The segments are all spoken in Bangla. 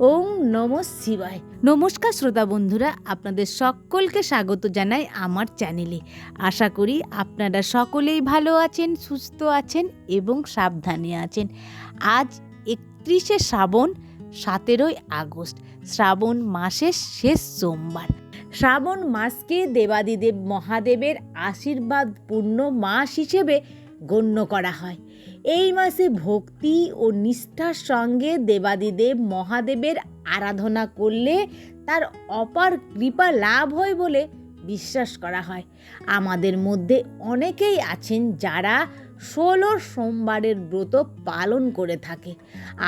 ওম নমঃ শিবায়। নমস্কার শ্রোতা বন্ধুরা, আপনাদের সকলকে স্বাগত জানাই আমার চ্যানেলে। আশা করি আপনারা সকলেই ভালো আছেন, সুস্থ আছেন এবং সাবধানে আছেন। আজ 31শে শ্রাবণ, 17ই আগস্ট, শ্রাবণ মাসের শেষ সোমবার। শ্রাবণ মাসকে দেবাদিদেব মহাদেবের আশীর্বাদপূর্ণ মাস হিসেবে গণ্য করা হয়। এই মাসে ভক্তি ও নিষ্ঠার সঙ্গে দেবাদিদেব মহাদেবের আরাধনা করলে তার অপার কৃপা লাভ হয় বলে বিশ্বাস করা হয়। আমাদের মধ্যে অনেকেই আছেন যারা 16 সোমবারের ব্রত পালন করে থাকে,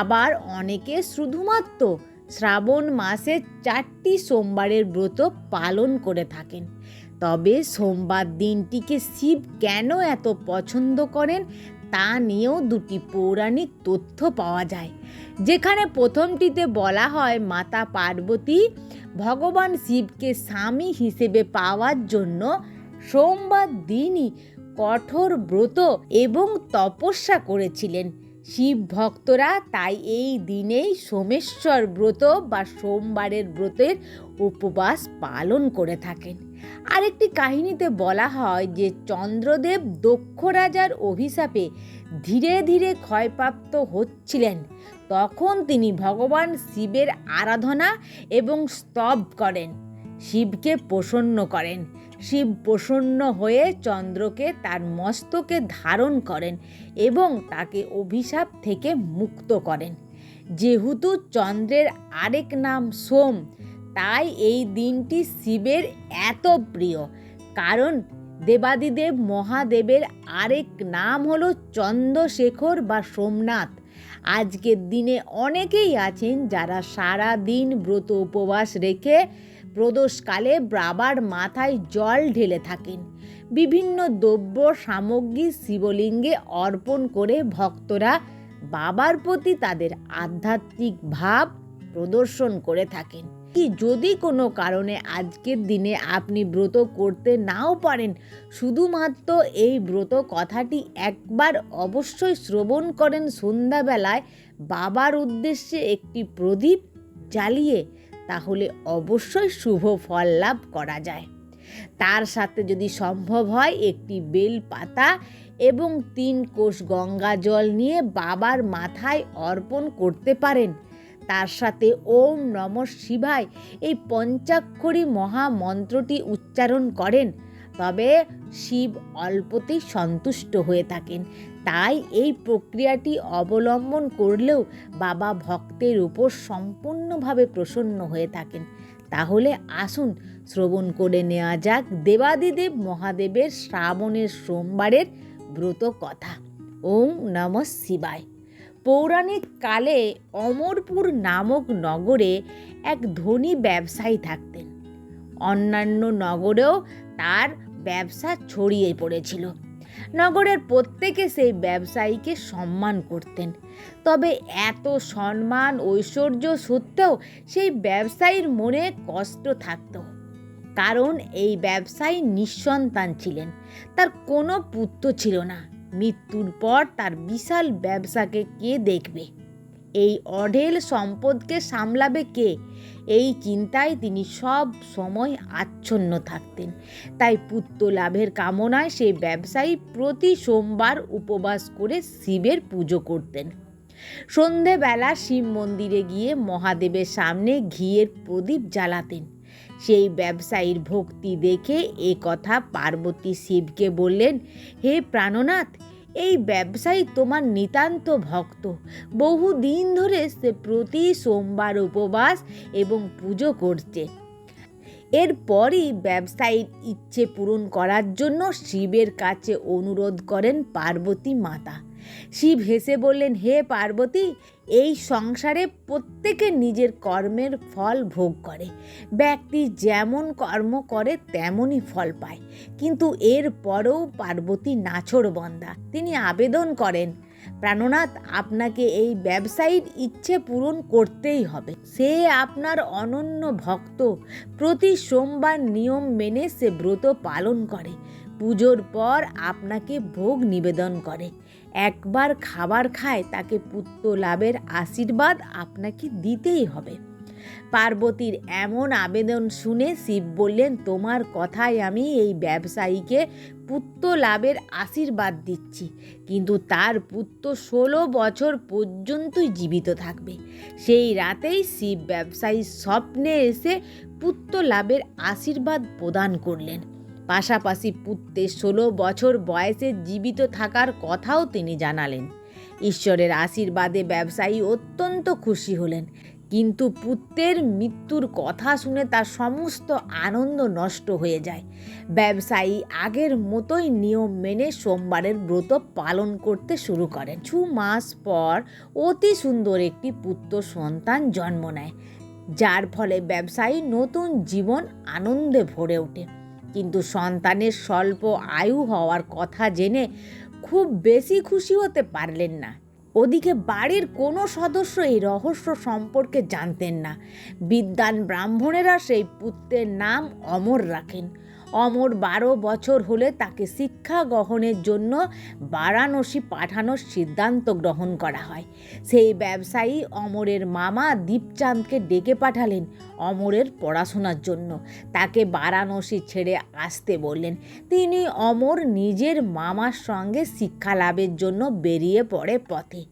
আবার অনেকে শুধুমাত্র শ্রাবণ মাসে 4টি সোমবারের ব্রত পালন করে থাকেন। তবে সোমবার দিনটিকে শিব কেন এত পছন্দ করেন তা নিয়েও দুটি পৌরাণিক তথ্য পাওয়া যায়। যেখানে প্রথমটিতে বলা হয় মাতা পার্বতী ভগবান শিবকে স্বামী হিসেবে পাওয়ার জন্য সোমবার দিনই কঠোর ব্রত এবং তপস্যা করেছিলেন। শিব ভক্তরা তাই এই দিনেই সোমেশ্বর ব্রত বা সোমবারের ব্রতের উপবাস পালন করে থাকেন। আরেকটি কাহিনীতে বলা হয় যে চন্দ্রদেব দক্ষ রাজার অভিশাপে ধীরে ধীরে ক্ষয়প্রাপ্ত হচ্ছিলেন। তখন তিনি ভগবান শিবের আরাধনা এবং স্তব করেন, শিবকে প্রসন্ন করেন। শিব প্রসন্ন হয়ে চন্দ্রকে তার মস্তকে ধারণ করেন এবং তাকে অভিশাপ থেকে মুক্ত করেন। যেহেতু চন্দ্রের আরেক নাম সোম, তাই এই দিনটি শিবের এত প্রিয়। কারণ দেবাদিদেব মহাদেবের আরেক নাম হলো চন্দ্রশেখর বা সোমনাথ। আজকের দিনে অনেকেই আছেন যারা সারা দিন ব্রত উপবাস রেখে প্রদোষকালে বাবার মাথায় জল ঢেলে থাকেন। বিভিন্ন দ্রব্য সামগ্রী শিবলিঙ্গে অর্পণ করে ভক্তরা বাবার প্রতি তাদের আধ্যাত্মিক ভাব প্রদর্শন করে থাকেন। যদি কোনো কারণে আজকের দিনে আপনি ব্রত করতে নাও পারেন, শুধুমাত্র এই ব্রত কথাটি একবার অবশ্যই শ্রবণ করেন সন্ধ্যাবেলায় বাবার উদ্দেশ্যে একটি প্রদীপ জ্বালিয়ে, তাহলে অবশ্যই শুভ ফল লাভ করা যায়। তার সাথে যদি সম্ভব হয় একটি বেল পাতা এবং 3 কোষ গঙ্গা জল নিয়ে বাবার মাথায় অর্পণ করতে পারেন। তার সাথে ওম নমঃ শিবায় এই পঞ্চাক্ষরী মহামন্ত্রটি উচ্চারণ করেন, তবে শিব অল্পতেই সন্তুষ্ট হয়ে থাকেন। তাই এই প্রক্রিয়াটি অবলম্বন করলেও বাবা ভক্তের উপর সম্পূর্ণভাবে প্রসন্ন হয়ে থাকেন। তাহলে আসুন শ্রবণ করে নেওয়া যাক দেবাদিদেব মহাদেবের শ্রাবণের সোমবারের ব্রত কথা। ওম নমঃ শিবায়। পৌরাণিক কালে অমরপুর নামক নগরে এক ধনী ব্যবসায়ী থাকতেন। অন্যান্য নগরেও তার ব্যবসা ছড়িয়ে পড়েছিল। নগরের প্রত্যেকে সেই ব্যবসায়ীকে সম্মান করতেন। তবে এত সম্মান ঐশ্বর্য সত্ত্বেও সেই ব্যবসায়ীর মনে কষ্ট থাকত। কারণ এই ব্যবসায়ী নিঃসন্তান ছিলেন, তার কোনো পুত্র ছিল না। মৃত্যুর পর তার বিশাল ব্যবসাকে কে দেখবে? এই অঢেল সম্পদকে সামলাবে কে? এই চিন্তায় তিনি সব সময় আচ্ছন্ন থাকতেন। তাই পুত্র লাভের কামনায় সেই ব্যবসায়ী প্রতি সোমবার উপবাস করে শিবের পুজো করতেন। সন্ধেবেলা শিব মন্দিরে গিয়ে মহাদেবের সামনে ঘিয়ের প্রদীপ জ্বালাতেন। সেই ব্যবসায়ীর ভক্তি দেখে এ কথা পার্বতী শিবকে বললেন, হে প্রাণনাথ, এই ব্যবসায়ী তোমার নিতান্ত ভক্ত। বহুদিন ধরে সে প্রতি সোমবার উপবাস এবং পুজো করছে। এরপরই ব্যবসায়ীর ইচ্ছে পূরণ করার জন্য শিবের কাছে অনুরোধ করেন পার্বতী মাতা। শিব হেসে বললেন, হে পার্বতী, এই সংসারে প্রত্যেকে নিজের কর্মের ফল ভোগ করে। ব্যক্তি যেমন কর্ম করে তেমনই ফল পায়। কিন্তু এর পরেও পার্বতী নাছোড়বান্দা। তিনি আবেদন করেন, প্রাণনাথ, আপনাকে এই ব্যবসায়ীর ইচ্ছে পূরণ করতেই হবে। সে আপনার অনন্য ভক্ত। প্রতি সোমবার নিয়ম মেনে সে ব্রত পালন করে। পুজোর পর আপনাকে ভোগ নিবেদন করে। একবার খাবার খায় তাকে পুত্র লাভের আশীর্বাদ আপনাকে দিতেই হবে। পার্বতীর এমন আবেদন শুনে শিব বললেন, তোমার কথায় আমি এই ব্যবসায়ীকে পুত্র লাভের আশীর্বাদ দিচ্ছি, কিন্তু তার পুত্র 16 বছর পর্যন্তই জীবিত থাকবে। সেই রাতেই শিব ব্যবসায়ীর স্বপ্নে এসে পুত্র লাভের আশীর্বাদ প্রদান করলেন। পাশাপাশি পুত্রের 16 বছর বয়সে জীবিত থাকার কথাও তিনি জানালেন। ঈশ্বরের আশীর্বাদে ব্যবসায়ী অত্যন্ত খুশি হলেন, কিন্তু পুত্রের মৃত্যুর কথা শুনে তার সমস্ত আনন্দ নষ্ট হয়ে যায়। ব্যবসায়ী আগের মতোই নিয়ম মেনে সোমবারের ব্রত পালন করতে শুরু করেন। 2 মাস পর অতি সুন্দর একটি পুত্র সন্তান জন্ম নেয়, যার ফলে ব্যবসায়ী নতুন জীবন আনন্দে ভরে ওঠে। কিন্তু সন্তানের স্বল্প আয়ু হওয়ার কথা জেনে খুব বেশি খুশি হতে পারলেন না। ওদিকে বাড়ির কোনো সদস্য এই রহস্য সম্পর্কে জানতেন না। বিদ্বান ব্রাহ্মণেরা সেই পুত্রের নাম অমর রাখেন। অমর 12 বছর হলে তাকে শিক্ষা গ্রহণের জন্য বারাণসী পাঠানোর সিদ্ধান্ত গ্রহণ করা হয়। সেই ব্যবসায়ী অমরের মামা দীপচাঁদকে ডেকে পাঠালেন অমরের পড়াশোনার জন্য। তাকে বারাণসী ছেড়ে আসতে বললেন। তিনি অমর নিজের মামার সঙ্গে শিক্ষা লাভের জন্য বেরিয়ে পড়ে পথে।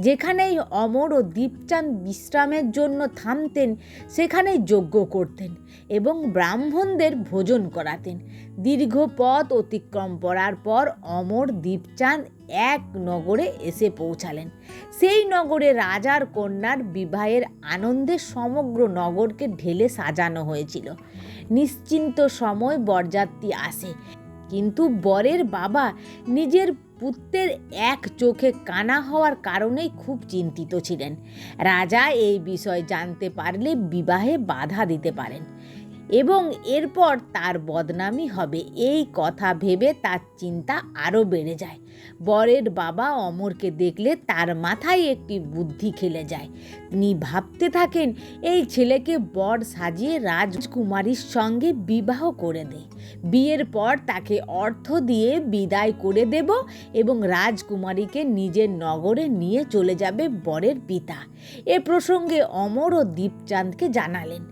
যেখানেই অমর ও দীপচাঁদ বিশ্রামের জন্য থামতেন, সেখানেই যজ্ঞ করতেন এবং ব্রাহ্মণদের ভোজন করাতেন। দীর্ঘ পথ অতিক্রম করার পর অমর দীপচাঁদ এক নগরে এসে পৌঁছালেন। সেই নগরে রাজার কন্যার বিবাহের আনন্দে সমগ্র নগরকে ঢেলে সাজানো হয়েছিল। নিশ্চিন্ত সময় বরযাত্রী আসে, কিন্তু বরের বাবা নিজের পুত্রের এক চোখে কানা হওয়ার কারণেই খুব চিন্তিত ছিলেন। রাজা এই বিষয় জানতে পারলে বিবাহে বাধা দিতে পারেন এবং এরপর তার বদনামি হবে, এই কথা ভেবে তার চিন্তা আরও বেড়ে যায়। বরের বাবা অমরকে দেখলে তার মাথায় একটি বুদ্ধি খেলে যায়। তিনি ভাবতে থাকেন, এই ছেলেকে বর সাজিয়ে রাজকুমারীর সঙ্গে বিবাহ করে দেয়। বিয়ের পর তাকে অর্থ দিয়ে বিদায় করে দেব এবং রাজকুমারীকে নিজের নগরে নিয়ে চলে যাবে বরের পিতা। এ প্রসঙ্গে অমর ও দীপচাঁদকে জানালেন।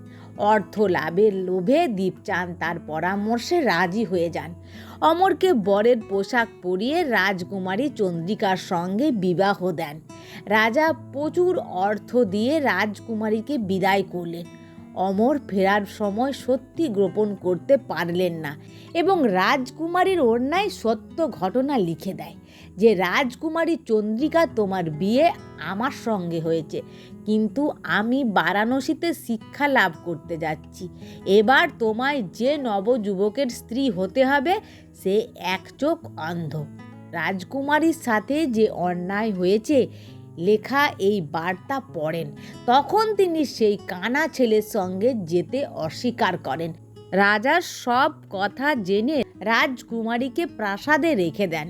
অর্থ লাভের লোভে দীপচাঁদ তার পরামর্শে রাজি হয়ে যান। অমরকে বরের পোশাক পরিয়ে রাজকুমারী চন্দ্রিকার সঙ্গে বিবাহ দেন। রাজা প্রচুর অর্থ দিয়ে রাজকুমারীকে বিদায় করলেন। অমর ফেরার সময় সত্যি গোপন করতে পারলেন না এবং রাজকুমারীর অন্যায় সত্য ঘটনা লিখে দেয় যে, রাজকুমারী চন্দ্রিকা, তোমার বিয়ে আমার সঙ্গে হয়েছে, কিন্তু আমি বারাণসীতে শিক্ষা লাভ করতে যাচ্ছি। এবার তোমায় যে নবযুবকের স্ত্রী হতে হবে সে এক চোখ অন্ধ। রাজকুমারীর সাথে যে অন্যায় হয়েছে লেখা এই বার্তা পড়েন। তখন তিনি সেই কানা ছেলের সঙ্গে যেতে অস্বীকার করেন। রাজা সব কথা জেনে রাজকুমারীকে প্রাসাদে রেখে দেন।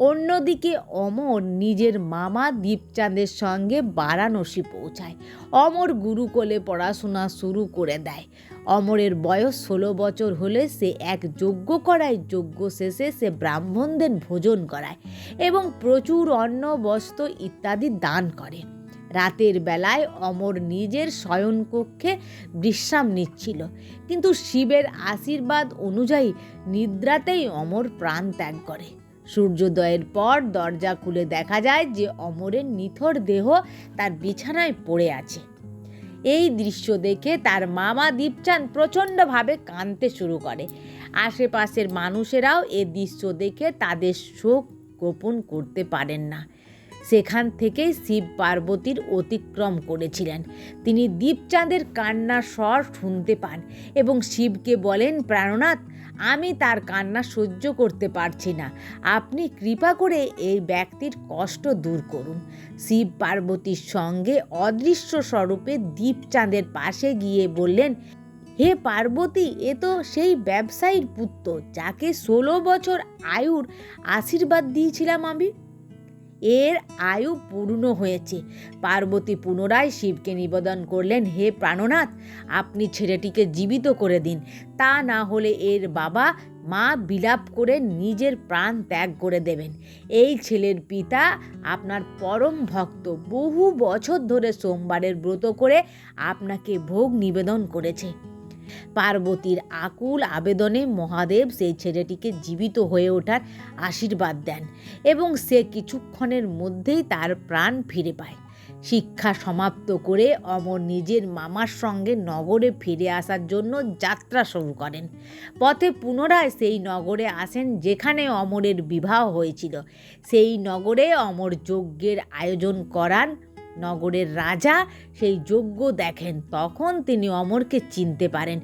অন্যদিকে অমর নিজের মামা দীপচাঁদের সঙ্গে বারাণসী পৌঁছায়। অমর গুরুকুলে পড়াশোনা শুরু করে দেয়। অমরের বয়স 16 বছর হলে সে এক যজ্ঞ করায়। যজ্ঞ শেষে সে ব্রাহ্মণদের ভোজন করায় এবং প্রচুর অন্ন বস্ত্র ইত্যাদি দান করে। রাতের বেলায় অমর নিজের শয়নকক্ষে বিশ্রাম নিচ্ছিল, কিন্তু শিবের আশীর্বাদ অনুযায়ী নিদ্রাতেই অমর প্রাণ ত্যাগ করে। সূর্যোদয়ের পর দরজা খুলে দেখা যায় যে অমরের নিথর দেহ তার বিছানায় পড়ে আছে। এই দৃশ্য দেখে তার মামা দীপচাঁদ প্রচণ্ডভাবে কাঁদতে শুরু করে। আশেপাশের মানুষেরাও এ দৃশ্য দেখে তাদের শোক গোপন করতে পারেন না। সেখান থেকেই শিব পার্বতীর অতিক্রম করেছিলেন। তিনি দীপচাঁদের কান্নার স্বর শুনতে পান এবং শিবকে বলেন, প্রাণনাথ, আমি তার কান্না সহ্য করতে পারছি না, আপনি কৃপা করে এই ব্যক্তির কষ্ট দূর করুন। শিব পার্বতীর সঙ্গে অদৃশ্য স্বরূপে দীপচাঁদের পাশে গিয়ে বললেন, হে পার্বতী, এ তো সেই ব্যবসায়ীর পুত্র যাকে 16 বছর আয়ুর আশীর্বাদ দিয়েছিলাম আমি। এর আয়ু পূর্ণ হয়েছে। পার্বতী পুনরায় শিবকে নিবেদন করলেন, হে প্রাণনাথ, আপনি ছেলেটিকে জীবিত করে দিন, তা না হলে এর বাবা মা বিলাপ করে নিজের প্রাণ ত্যাগ করে দেবেন। এই ছেলের পিতা আপনার পরম ভক্ত, বহু বছর ধরে সোমবারের ব্রত করে আপনাকে ভোগ নিবেদন করেছে। পার্বতীর আকুল আবেদনে মহাদেব সেই ছেলেটিকে জীবিত হয়ে ওঠার আশীর্বাদ দেন এবং সে কিছুক্ষণের মধ্যেই তার প্রাণ ফিরে পায়। শিক্ষা সমাপ্ত করে অমর নিজের মামার সঙ্গে নগরে ফিরে আসার জন্য যাত্রা শুরু করেন। পথে পুনরায় সেই নগরে আসেন যেখানে অমরের বিবাহ হয়েছিল। সেই নগরে অমর যজ্ঞের আয়োজন করান। নগরের রাজা সেই যজ্ঞ দেখেন, তখন তিনি অমরকে চিনতে পারেন।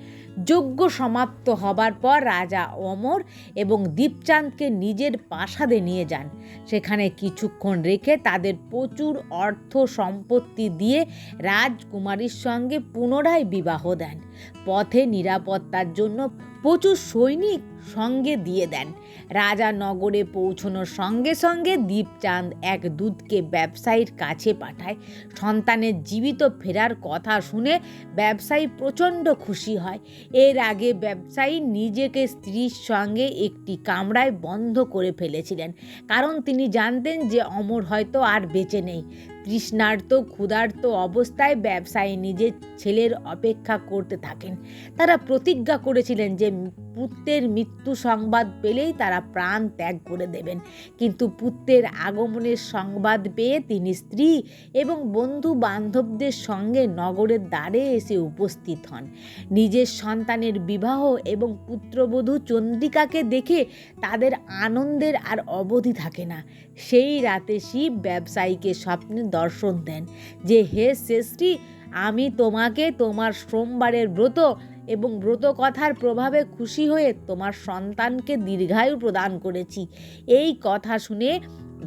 যজ্ঞ সমাপ্ত হবার পর রাজা অমর এবং দীপচাঁদকে নিজের প্রাসাদে নিয়ে যান। সেখানে কিছুক্ষণ রেখে তাদের প্রচুর অর্থ সম্পত্তি দিয়ে রাজকুমারীর সঙ্গে পুনরায় বিবাহ দেন। পথে নিরাপত্তার জন্য প্রচুর সৈনিক সঙ্গে দিয়ে দেন। রাজা নগরে পৌঁছানোর সঙ্গে সঙ্গে দীপচাঁদ এক দূতকে ব্যবসায়ীর কাছে পাঠায়। সন্তানের জীবিত ফেরার কথা শুনে ব্যবসায়ী প্রচণ্ড খুশি হয়। এর আগে ব্যবসায়ী নিজেকে স্ত্রীর সঙ্গে একটি কামরায় বন্ধ করে ফেলেছিলেন, কারণ তিনি জানতেন যে অমর হয়তো আর বেঁচে নেই। তৃষ্ণার্ত ক্ষুধার্ত অবস্থায় ব্যবসায়ী নিজের ছেলের অপেক্ষা করতে থাকেন। তারা প্রতিজ্ঞা করেছিলেন যে পুত্রের মৃত্যু সংবাদ পেলেই তারা প্রাণ ত্যাগ করে দেবেন। কিন্তু পুত্রের আগমনের সংবাদ পেয়ে তিনি স্ত্রী এবং বন্ধু বান্ধবদের সঙ্গে নগরের দ্বারে এসে উপস্থিত হন। নিজের সন্তানের বিবাহ এবং পুত্রবধূ চন্দ্রিকাকে দেখে তাদের আনন্দের আর অবধি থাকে না। সেই রাতে শিব ব্যবসায়ীকে স্বপ্নে দর্শন দেন যে, হে শ্রেষ্ঠী, আমি তোমাকে তোমার সোমবারের ব্রত এবং ব্রত কথার প্রভাবে খুশি হয়ে তোমার সন্তানকে দীর্ঘায়ু প্রদান করেছি। এই কথা শুনে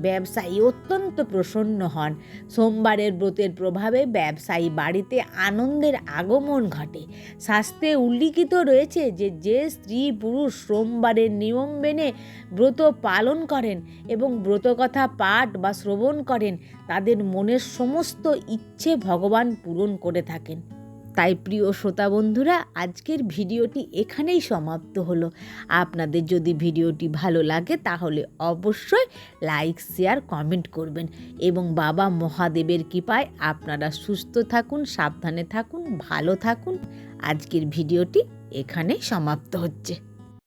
ব্যবসায়ী অত্যন্ত প্রসন্ন হন। সোমবারের ব্রতের প্রভাবে ব্যবসায়ী বাড়িতে আনন্দের আগমন ঘটে। শাস্ত্রে উল্লিখিত রয়েছে যে যে স্ত্রী পুরুষ সোমবারের নিয়ম মেনে ব্রত পালন করেন এবং ব্রতকথা পাঠ বা শ্রবণ করেন, তাদের মনের সমস্ত ইচ্ছে ভগবান পূরণ করে থাকেন। তাই প্রিয় শ্রোতা বন্ধুরা, আজকের ভিডিওটি এখানেই সমাপ্ত হলো। আপনাদের যদি ভিডিওটি ভালো লাগে তাহলে অবশ্যই লাইক, শেয়ার, কমেন্ট করবেন এবং বাবা মহাদেবের কৃপায় আপনারা সুস্থ থাকুন, সাবধানে থাকুন, ভালো থাকুন। আজকের ভিডিওটি এখানেই সমাপ্ত হচ্ছে।